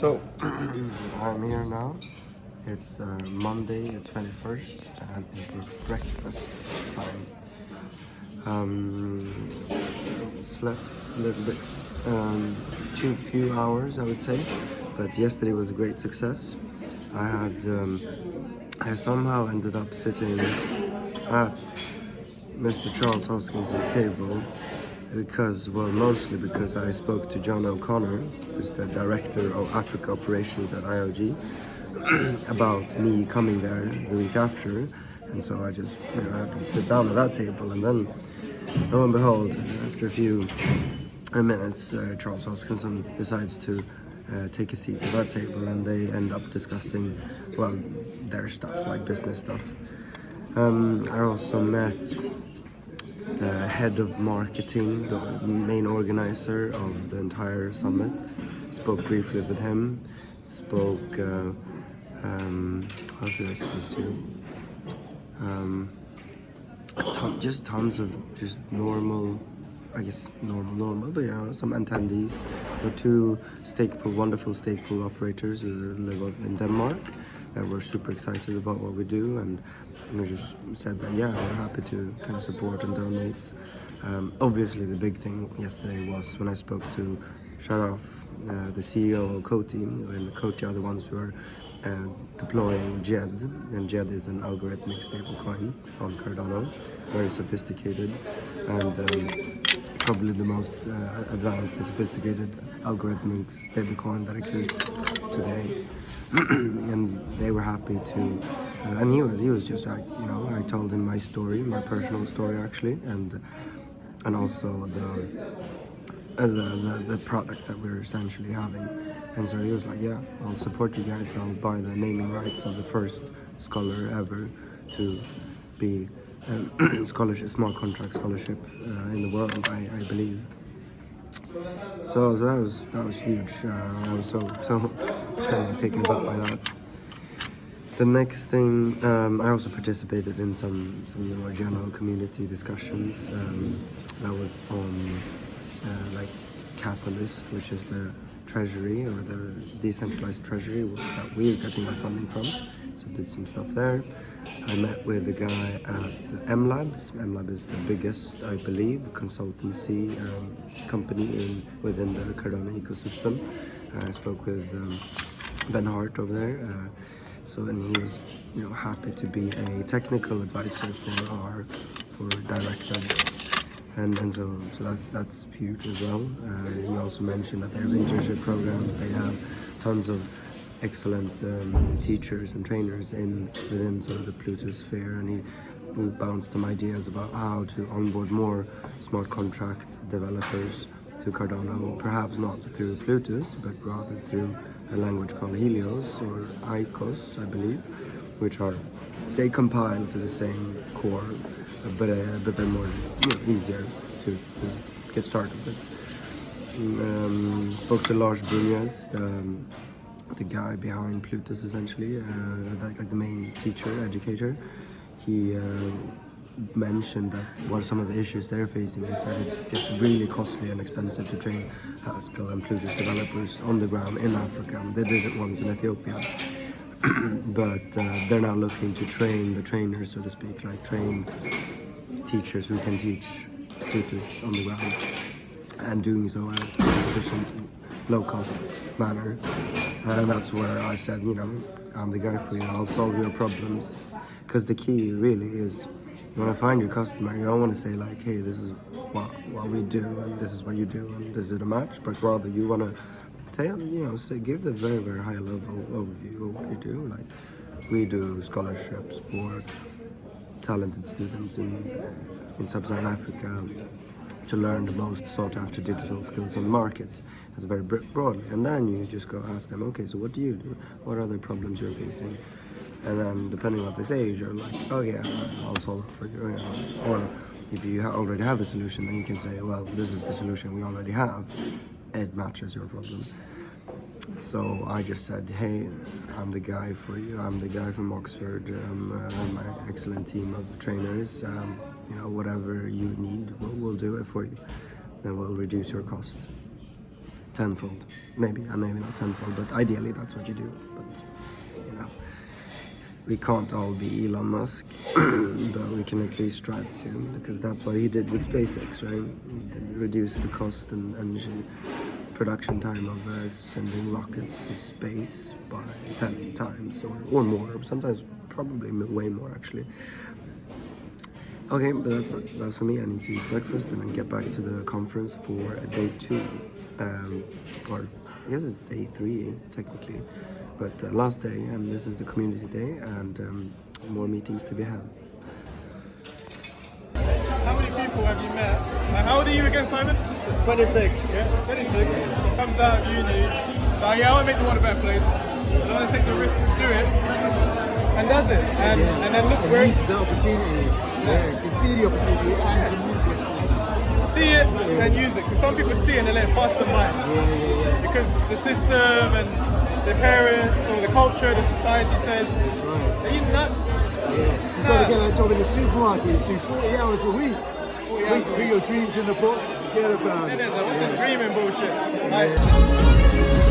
So I'm here now. It's Monday the 21st and it is breakfast time. Slept a little bit, too few hours I would say, but yesterday was a great success. I somehow ended up sitting at Mr. Charles Hoskinson's table mostly because I spoke to John O'Connor, who's the director of Africa operations at IOG, about me coming there the week after, and so I just happened to sit down at that table, and then lo and behold, after a few minutes, Charles Hoskinson decides to take a seat at that table, and they end up discussing, their stuff, like business stuff. I also met the head of marketing, the main organizer of the entire summit. Spoke briefly with him. How should I speak to? Just tons of just normal, but some attendees. There were two wonderful stake pool operators who live in Denmark that were super excited about what we do, and we just said that we're happy to kind of support and donate. Obviously the big thing yesterday was when I spoke to Sharaf, the CEO of Coty, and Coty are the ones who are deploying JED, and JED is an algorithmic stablecoin on Cardano, very sophisticated, and probably the most advanced and sophisticated algorithmic stablecoin that exists today. And they were happy to, and he was just like, I told him my story, my personal story actually, and also the product that we're essentially having. And so he was like, I'll support you guys, I'll buy the naming rights of the first scholar ever to be smart contract scholarship in the world, I believe. So that was huge. I was so taken aback by that. The next thing, I also participated in some more general community discussions. That was on Catalyst, which is the treasury, or the decentralized treasury that we're getting our funding from. So did some stuff there. I met with a guy at MLabs. MLab is the biggest, I believe, consultancy company within the Cardano ecosystem. I spoke with Ben Hart over there. And he was, happy to be a technical advisor for Directed. And so that's huge as well. He also mentioned that they have internship programs. They have tons of excellent teachers and trainers within sort of the Pluto sphere, and he bounced some ideas about how to onboard more smart contract developers to Cardano, perhaps not through Plutus, but rather through a language called Helios or ICOS, I believe, they compile to the same core, but they're more easier to get started with. Spoke to Lars Bunjes, the guy behind Plutus, essentially, like the main educator. He mentioned that some of the issues they're facing is that it's just really costly and expensive to train Haskell and Plutus developers on the ground in Africa. They did it once in Ethiopia, but they're now looking to train the trainers, so to speak, like train teachers who can teach Plutus on the ground, and doing so in a efficient, low-cost manner. And that's where I said, I'm the guy for you, I'll solve your problems. Because the key really is, you want to find your customer, you don't want to say like, hey, this is what we do, and this is what you do, and this is a match, but rather you want to give the very, very high level overview of what you do. Like, we do scholarships for talented students in sub-Saharan Africa to learn the most sought-after digital skills on the market. That's very broadly. And then you just go ask them, okay, so what do you do? What are the problems you're facing? And then depending on what they say, you're like, oh yeah, I'll solve it for you. Or if you already have a solution, then you can say, well, this is the solution we already have. It matches your problem. So I just said, hey, I'm the guy for you. I'm the guy from Oxford. I'm my excellent team of trainers. Whatever you need, we'll do it for you. Then we'll reduce your cost. tenfold. Maybe not tenfold, but ideally that's what you do. But you know, we can't all be Elon Musk, but we can at least strive to, because that's what he did with SpaceX, right? He did reduce the cost and energy production time of sending rockets to space by 10 times or more, sometimes probably way more actually. Okay, but that's for me. I need to eat breakfast and then get back to the conference for day 2, or I guess it's day 3 technically, but last day, and this is the community day, and more meetings to be had. How many people have you met? How old are you again, Simon? 26. Yeah, 26. Comes out of uni. Like, yeah, I want to make the world a better place. I want to take the risk to do it, and does it. And then look where it's the opportunity. Yeah, you can see the opportunity and you can use it. See it and use it. Because some people see it and they let it pass their mind. Yeah. Because the system and their parents or the culture, the society says, Right. are you nuts? Yeah. You've got to get that job in the supermarket. Do 40 hours a week. 40 hours a Put week. your dreams in the box. Forget about it. What's the dreaming bullshit? Like, Yeah.